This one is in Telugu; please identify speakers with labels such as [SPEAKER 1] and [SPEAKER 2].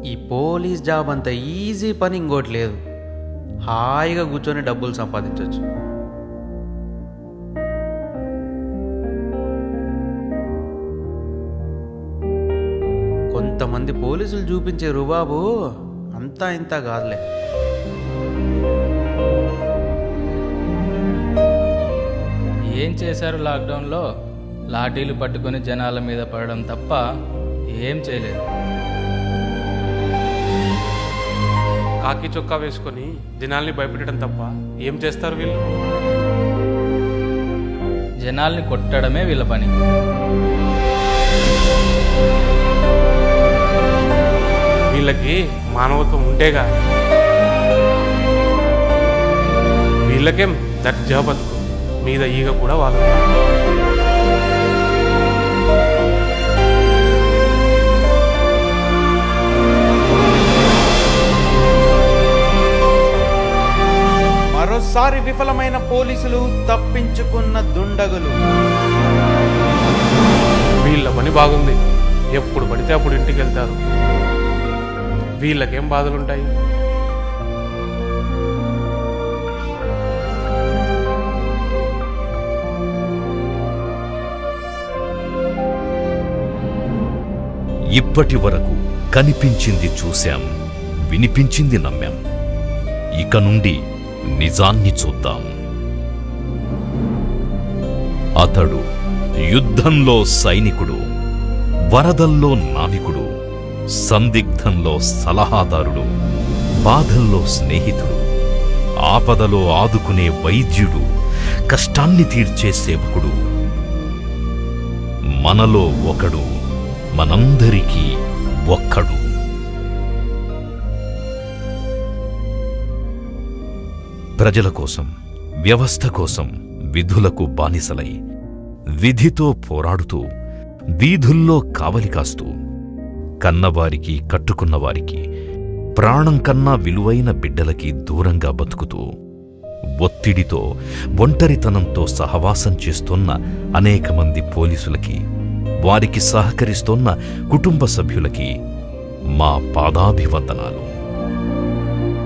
[SPEAKER 1] ఈ పోలీస్ జాబ్ అంత ఈజీ పని ఇంకోటి లేదు. హాయిగా కూర్చొని డబ్బులు సంపాదించవచ్చు. కొంతమంది పోలీసులు చూపించే రుబాబు అంతా ఇంత కాదులే.
[SPEAKER 2] ఏం చేశారు లాక్డౌన్లో? లాఠీలు పట్టుకొని జనాల మీద పడడం తప్ప ఏం చేయలేదు.
[SPEAKER 3] కాకి చొక్కా వేసుకొని జనాల్ని భయపెట్టడం తప్ప ఏం చేస్తారు వీళ్ళు?
[SPEAKER 2] జనాల్ని కొట్టడమే వీళ్ళ పని.
[SPEAKER 3] వీళ్ళకి మానవత్వం ఉంటేగా. వీళ్ళకేం దర్జా బతుకు, మీద ఈగ కూడా వాళ్ళు.
[SPEAKER 1] మరోసారి విఫలమైన పోలీసులు, తప్పించుకున్న దుండగులు.
[SPEAKER 3] వీళ్ళ పని బాగుంది, ఎప్పుడు పడితే అప్పుడు ఇంటికి వెళ్తారు. వీళ్ళకేం బాధలుంటాయి?
[SPEAKER 4] ఇప్పటి వరకు కనిపించింది చూశాం, వినిపించింది నమ్మాం. ఇక నుండి నిజాన్ని చూద్దాం. అతడు యుద్ధంలో సైనికుడు, వరదల్లో నావికుడు, సందిగ్ధంలో సలహాదారుడు, బాధల్లో స్నేహితుడు, ఆపదలో ఆదుకునే వైద్యుడు, కష్టాన్ని తీర్చే సేవకుడు. మనలో ఒకడు, మనందరికీ ఒక్కడు. ప్రజల కోసం, వ్యవస్థ కోసం విధులకు బానిసలై, విధితో పోరాడుతూ, వీధుల్లో కావలి కాస్తూ, కన్నవారికి, కట్టుకున్నవారికి, ప్రాణం కన్నా విలువైన బిడ్డలకి దూరంగా బతుకుతూ, ఒత్తిడితో, ఒంటరితనంతో సహవాసం చేస్తున్న అనేక మంది పోలీసులకి, వారికి సహకరిస్తున్న కుటుంబ సభ్యులకి మా పాదాభివందనాలు.